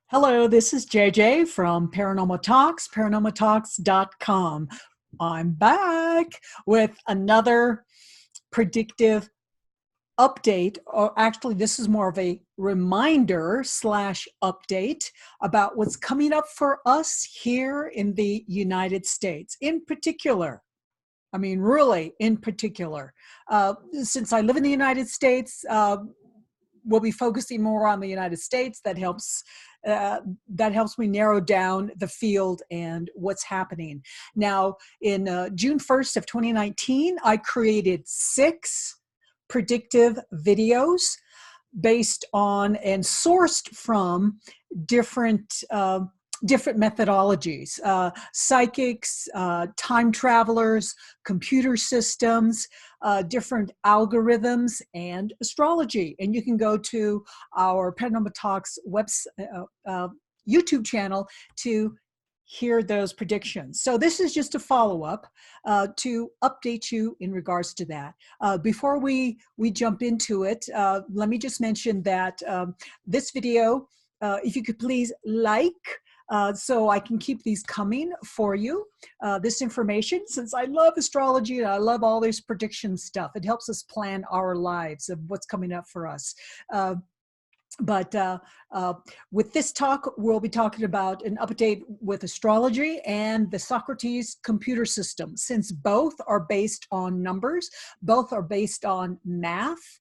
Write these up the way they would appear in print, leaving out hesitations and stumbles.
Hello, this is JJ from Paranormal Talks, paranormaltalks.com. I'm back with another predictive update, or actually this is more of a reminder slash update about what's coming up for us here in the United States in particular. I mean, really in particular. Since I live in the United States, we'll be focusing more on the United States. That helps me narrow down the field and what's happening. Now, in June 1st of 2019, I created 6 predictive videos based on and sourced from different different methodologies, psychics, time travelers, computer systems, different algorithms, and astrology. And you can go to our Paranormal Talks YouTube channel to hear those predictions. So this is just a follow-up to update you in regards to that. Before we jump into it, let me just mention that this video, if you could please so I can keep these coming for you, this information, since I love astrology and I love all this prediction stuff. It helps us plan our lives of what's coming up for us. But with this talk, we'll be talking about an update with astrology and the Socrates computer system. Since both are based on numbers, both are based on math,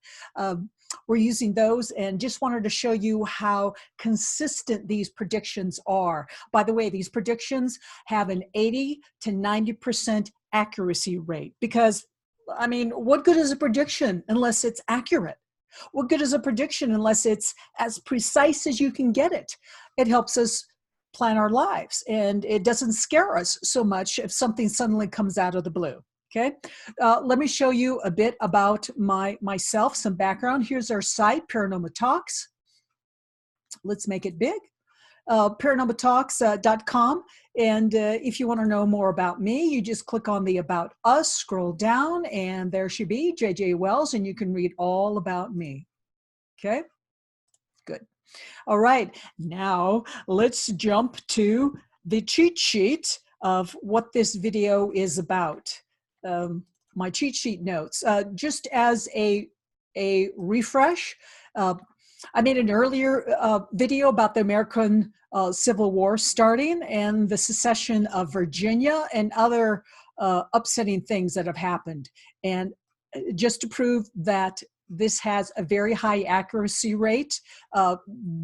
we're using those, and just wanted to show you how consistent these predictions are. By the way, these predictions have an 80 to 90% accuracy rate, because, I mean, what good is a prediction unless it's accurate? What good is a prediction unless it's as precise as you can get it? It helps us plan our lives, and it doesn't scare us so much if something suddenly comes out of the blue. Okay, let me show you a bit about myself, some background. Here's our site, Paranormal Talks. Let's make it big. Paranormaltalks.com. And if you want to know more about me, you just click on the About Us, scroll down, and there should be JJ Wells, and you can read all about me. Okay, good. All right, now let's jump to the cheat sheet of what this video is about. My cheat sheet notes. Just as a refresh, I made an earlier video about the American Civil War starting and the secession of Virginia and other upsetting things that have happened. And just to prove that this has a very high accuracy rate,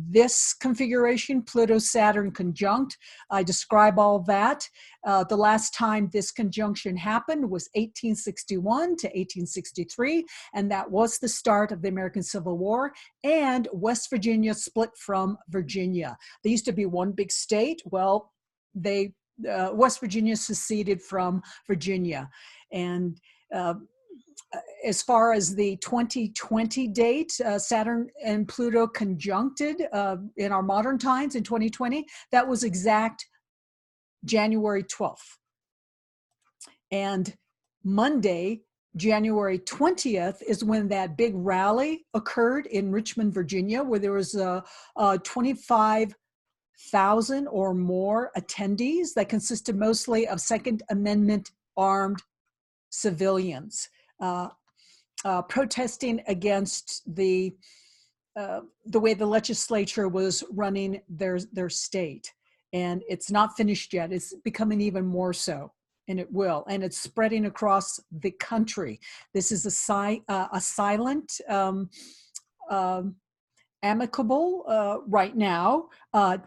this configuration, Pluto-Saturn conjunct, I describe all that. The last time this conjunction happened was 1861 to 1863, and that was the start of the American Civil War, and West Virginia split from Virginia. They used to be one big state. Well, West Virginia seceded from Virginia. And as far as the 2020 date, Saturn and Pluto conjuncted in our modern times in 2020, that was exact January 12th. And Monday, January 20th, is when that big rally occurred in Richmond, Virginia, where there was 25,000 or more attendees that consisted mostly of Second Amendment armed civilians. Protesting against the way the legislature was running their state. And it's not finished yet. It's becoming even more so, and it will. And it's spreading across the country. This is a silent, amicable, right now,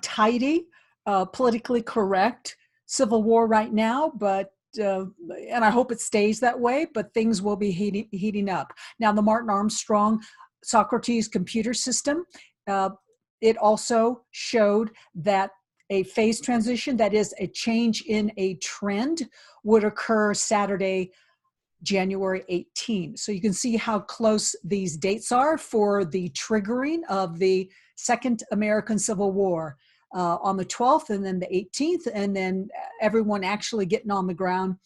tidy, politically correct civil war right now, but and I hope it stays that way, but things will be heating up. Now, the Martin Armstrong Socrates computer system, it also showed that a phase transition, that is a change in a trend, would occur Saturday, January 18. So you can see how close these dates are for the triggering of the Second American Civil War. On the 12th and then the 18th, and then everyone actually getting on the ground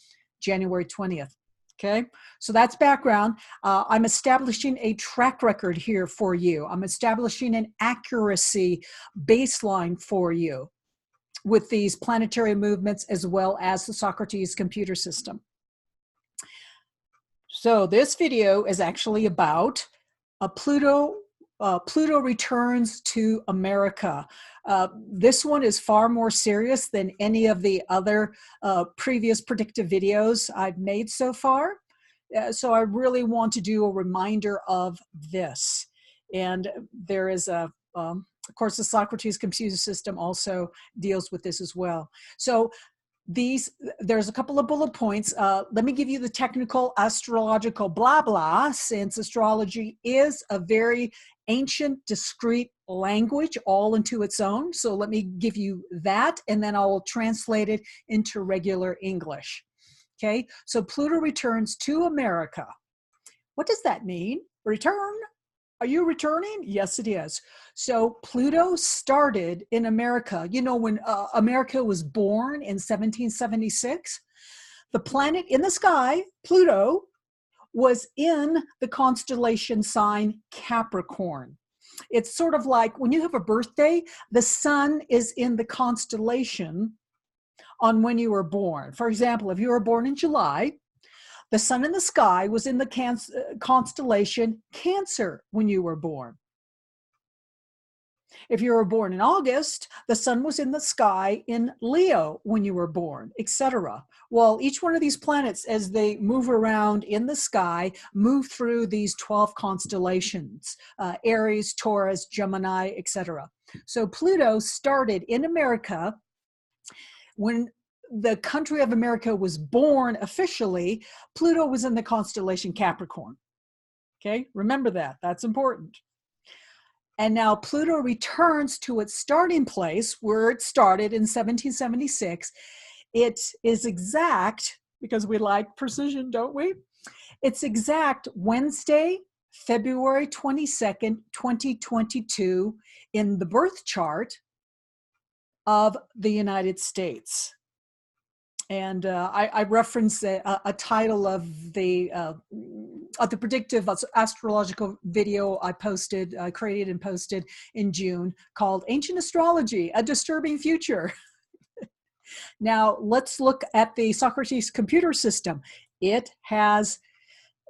January 20th. Okay, so that's background. I'm establishing a track record here for you. I'm establishing an accuracy baseline for you with these planetary movements as well as the Socrates computer system. So this video is actually about Pluto returns to America. This one is far more serious than any of the other previous predictive videos I've made so far. So I really want to do a reminder of this. And there is of course, the Socrates computer system also deals with this as well. So there's a couple of bullet points. Let me give you the technical astrological blah blah, since astrology is a very ancient, discrete language all into its own. So let me give you that, and then I'll translate it into regular English. Okay, so Pluto returns to America. What does that mean? Return? Are you returning? Yes, it is. So Pluto started in America. You know, when America was born in 1776, the planet in the sky, Pluto, was in the constellation sign Capricorn. It's sort of like when you have a birthday, the sun is in the constellation on when you were born. For example, if you were born in July, the sun in the sky was in the constellation Cancer when you were born. If you were born in August, the sun was in the sky in Leo when you were born, etc. Well, each one of these planets, as they move around in the sky, move through these 12 constellations, Aries, Taurus, Gemini, etc. So Pluto started in America when the country of America was born officially. Pluto was in the constellation Capricorn. Okay, remember that. That's important. And now Pluto returns to its starting place where it started in 1776. It is exact, because we like precision, don't we? It's exact Wednesday, February 22nd, 2022 in the birth chart of the United States. And I reference a title of the predictive astrological video I created and posted in June, called Ancient Astrology, A Disturbing Future. Now, let's look at the Socrates computer system. It has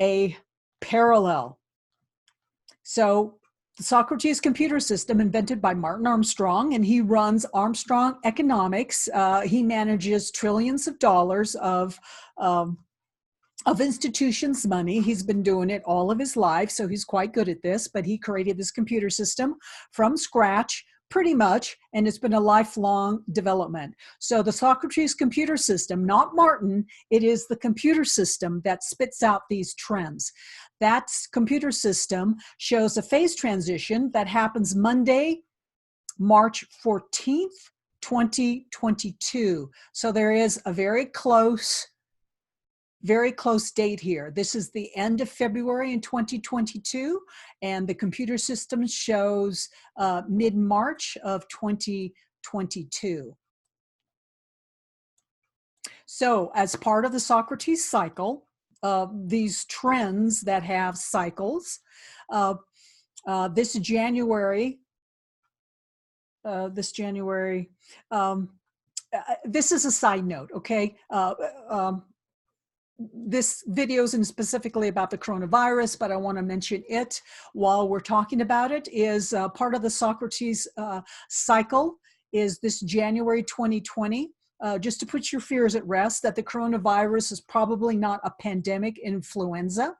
a parallel. So the Socrates computer system, invented by Martin Armstrong, and he runs Armstrong Economics. He manages trillions of dollars of institutions' money. He's been doing it all of his life, so he's quite good at this, but he created this computer system from scratch, pretty much, and it's been a lifelong development. So the Socrates computer system, not Martin, it is the computer system that spits out these trends. That computer system shows a phase transition that happens Monday, March 14th, 2022. So there is a very close date here. This is the end of February in 2022, and the computer system shows mid-March of 2022. So as part of the Socrates cycle, these trends that have cycles, this January, this is a side note, okay? This video isn't specifically about the coronavirus, but I want to mention it while we're talking about it. Is part of the Socrates cycle is this January 2020. Just to put your fears at rest, that the coronavirus is probably not a pandemic influenza,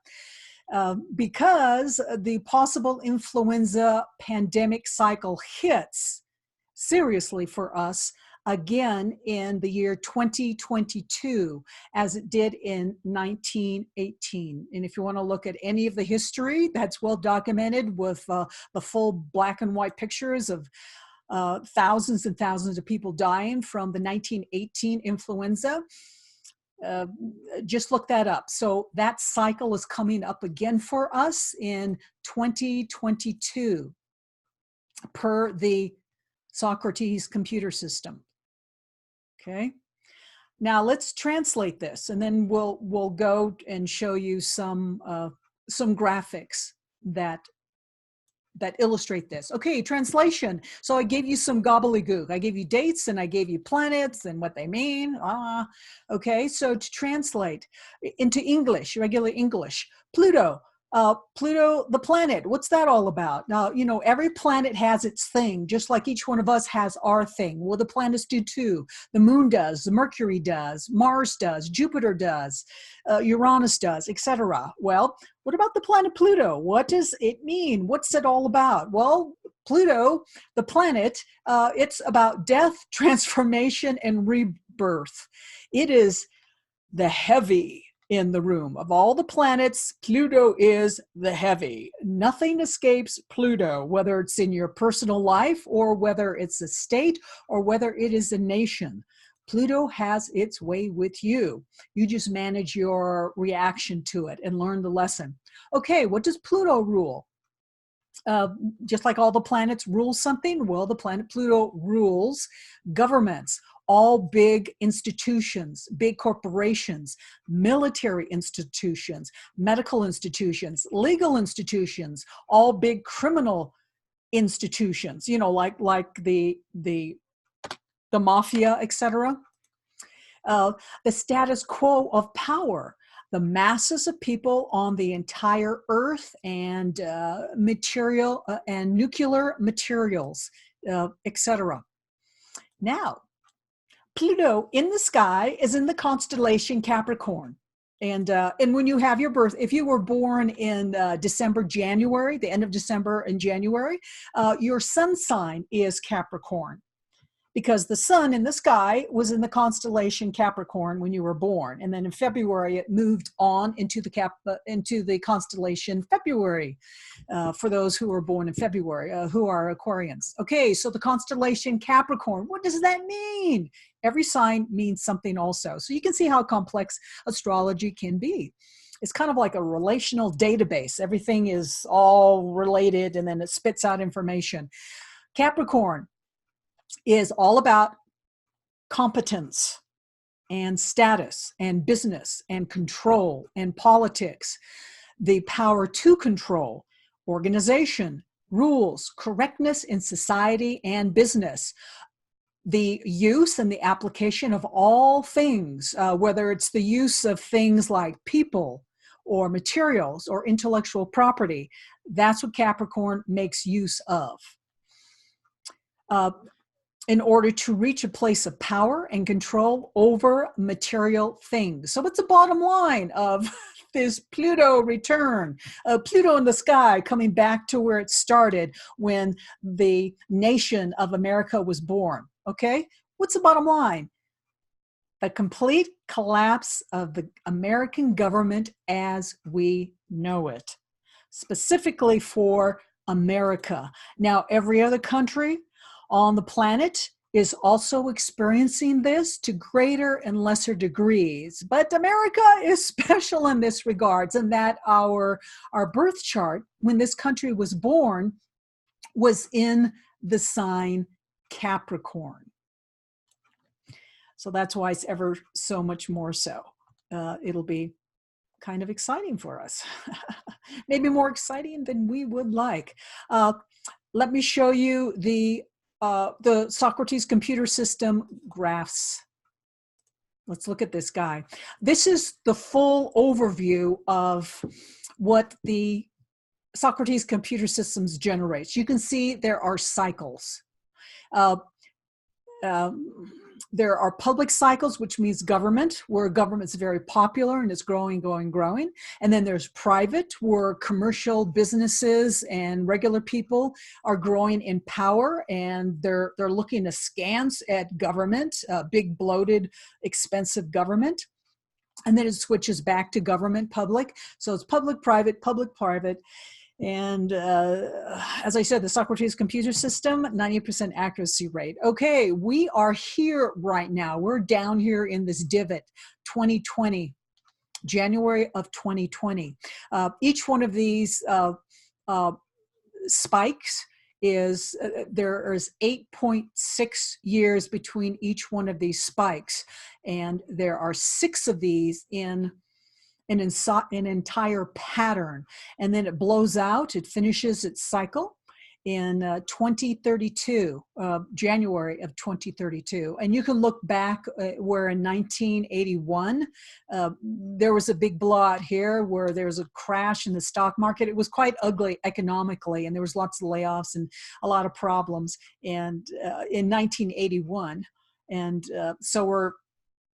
because the possible influenza pandemic cycle hits seriously for us again in the year 2022, as it did in 1918. And if you want to look at any of the history, that's well documented with the full black and white pictures of thousands and thousands of people dying from the 1918 influenza. Just look that up. So that cycle is coming up again for us in 2022 per the Socrates computer system. Okay. Now let's translate this, and then we'll go and show you some graphics that illustrate this. Okay, translation. So I gave you some gobbledygook. I gave you dates and I gave you planets and what they mean. Okay, so to translate into English, regular English, Pluto. Pluto, the planet, what's that all about? Now, you know, every planet has its thing, just like each one of us has our thing. Well, the planets do too. The moon does, the Mercury does, Mars does, Jupiter does, Uranus does, etc. Well, what about the planet Pluto? What does it mean? What's it all about? Well, Pluto, the planet, it's about death, transformation, and rebirth. It is the heavy in the room. Of all the planets, Pluto is the heavy. Nothing escapes Pluto, whether it's in your personal life or whether it's a state or whether it is a nation. Pluto has its way with you. You just manage your reaction to it and learn the lesson. Okay, what does Pluto rule? Just like all the planets rule something, well, the planet Pluto rules governments, all big institutions, big corporations, military institutions, medical institutions, legal institutions, all big criminal institutions, you know, like the mafia, etc. The status quo of power, the masses of people on the entire earth, and material and nuclear materials, etc. Now, Pluto in the sky is in the constellation Capricorn. And when you have your birth, if you were born in December, January, the end of December and January, your sun sign is Capricorn, because the sun in the sky was in the constellation Capricorn when you were born. And then in February, it moved on into the constellation February, for those who were born in February, who are Aquarians. Okay, so the constellation Capricorn, what does that mean? Every sign means something also. So you can see how complex astrology can be. It's kind of like a relational database. Everything is all related, and then it spits out information. Capricorn is all about competence and status and business and control and politics, the power to control, organization, rules, correctness in society and business, the use and the application of all things, whether it's the use of things like people or materials or intellectual property. That's what Capricorn makes use of. In order to reach a place of power and control over material things. So what's the bottom line of this Pluto return? Pluto in the sky coming back to where it started when the nation of America was born, okay? What's the bottom line? The complete collapse of the American government as we know it, specifically for America. Now, every other country on the planet is also experiencing this to greater and lesser degrees. But America is special in this regards, in that our birth chart, when this country was born, was in the sign Capricorn. So that's why it's ever so much more so. It'll be kind of exciting for us. Maybe more exciting than we would like. Let me show you the Socrates computer system graphs. Let's look at this guy. This is the full overview of what the Socrates computer systems generates. You can see there are cycles. There are public cycles, which means government, where government's very popular and it's growing, growing. And then there's private, where commercial businesses and regular people are growing in power, and they're looking askance at government, big, bloated, expensive government. And then it switches back to government, public. So it's public, private, public, private. And as I said, the Socrates computer system, 90% accuracy rate. Okay, we are here right now. We're down here in this divot, 2020, January of 2020. Each one of these spikes there is 8.6 years between each one of these spikes, and there are 6 of these in an entire pattern, and then it blows out. It finishes its cycle in 2032, January of 2032. And you can look back where in 1981, there was a big blowout here where there was a crash in the stock market. It was quite ugly economically, and there was lots of layoffs and a lot of problems. And in 1981, and so we're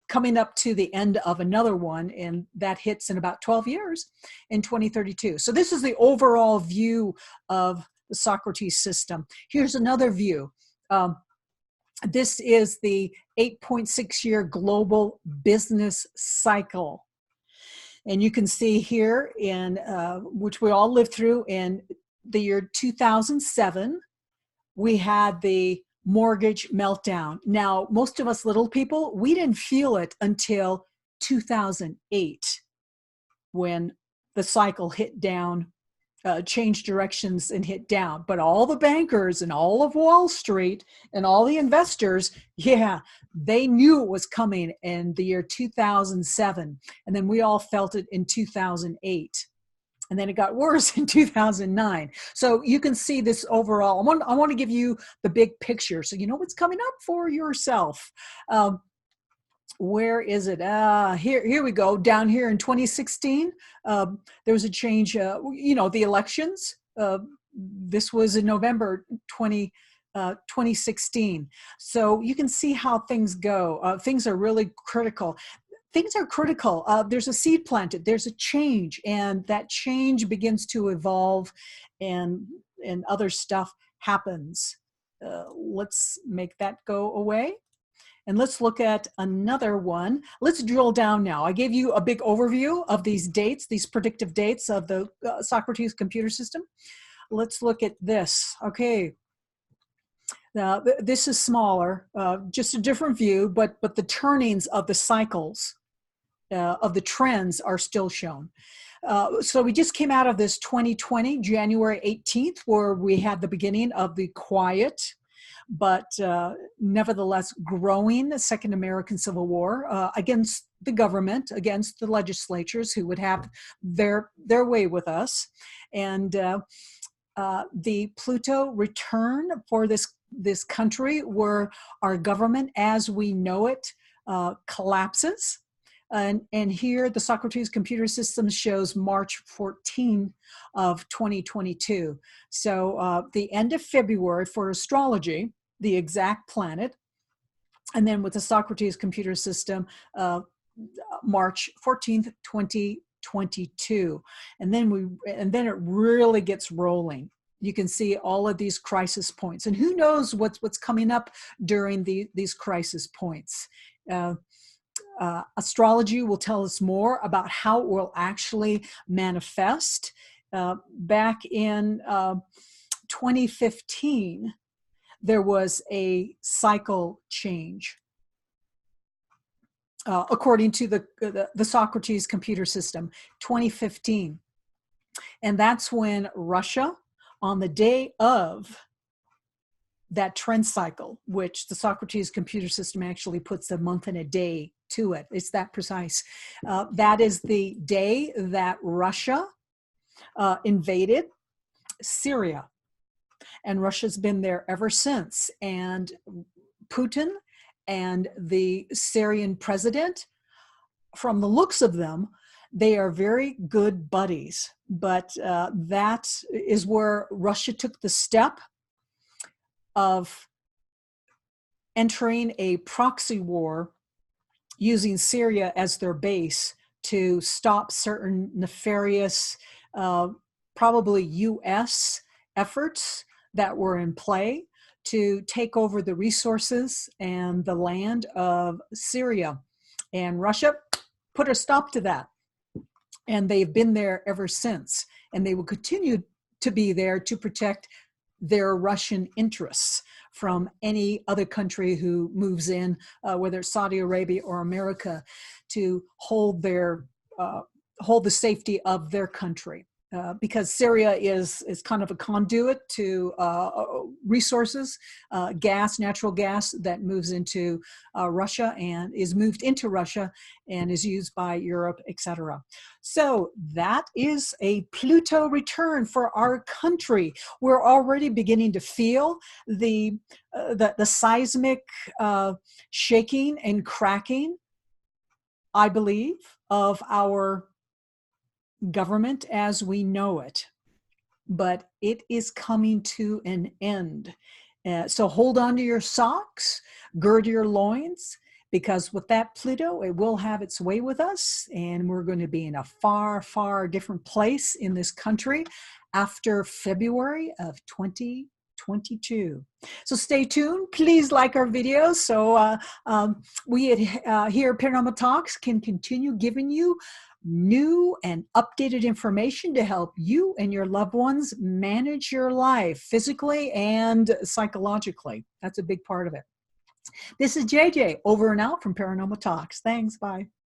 coming up to the end of another one, and that hits in about 12 years in 2032. So this is the overall view of the Socrates system. Here's another view. This is the 8.6-year global business cycle. And you can see here, in which we all lived through, in the year 2007, we had the mortgage meltdown. Now, most of us little people, we didn't feel it until 2008, when the cycle hit down, changed directions and hit down. But all the bankers and all of Wall Street and all the investors, yeah, they knew it was coming in the year 2007. And then we all felt it in 2008. And then it got worse in 2009. So you can see this overall. I want to give you the big picture so you know what's coming up for yourself. Where is it? Here we go. Down here in 2016, there was a change. The elections. This was in November 2016. So you can see how things go. Things are really critical. Things are critical. There's a seed planted, there's a change, and that change begins to evolve, and other stuff happens. Let's make that go away. And let's look at another one. Let's drill down now. I gave you a big overview of these dates, these predictive dates of the Socrates computer system. Let's look at this. Okay. Now, this is smaller, just a different view, but the turnings of the cycles, of the trends are still shown. So we just came out of this 2020, January 18th, where we had the beginning of the quiet, but nevertheless growing Second American Civil War against the government, against the legislatures who would have their way with us. And the Pluto return for this country, where our government as we know it collapses. And here the Socrates computer system shows March 14 of 2022. So the end of February for astrology, the exact planet. And then with the Socrates computer system, March 14th, 2022. And then it really gets rolling. You can see all of these crisis points. And who knows what's coming up during these crisis points. Astrology will tell us more about how it will actually manifest. Back in 2015, there was a cycle change, according to the Socrates computer system, 2015. And that's when Russia, on the day of that trend cycle, which the Socrates computer system actually puts a month and a day to it. It's that precise. That is the day that Russia invaded Syria. And Russia's been there ever since. And Putin and the Syrian president, from the looks of them, they are very good buddies. But that is where Russia took the step of entering a proxy war using Syria as their base to stop certain nefarious, probably U.S. efforts that were in play to take over the resources and the land of Syria. And Russia put a stop to that. And they've been there ever since. And they will continue to be there to protect their Russian interests from any other country who moves in, whether it's Saudi Arabia or America, to hold the safety of their country. because Syria is kind of a conduit to resources, gas, natural gas that moves into Russia and is moved into Russia and is used by Europe, etc. So that is a Pluto return for our country. We're already beginning to feel the seismic shaking and cracking, I believe, of our government as we know it, but it is coming to an end. So hold on to your socks, gird your loins, because with that Pluto, it will have its way with us, and we're going to be in a far, far different place in this country after February of 2022. So stay tuned. Please like our videos so we here at Paranormal Talks can continue giving you new and updated information to help you and your loved ones manage your life physically and psychologically. That's a big part of it. This is JJ, over and out from Paranormal Talks. Thanks. Bye.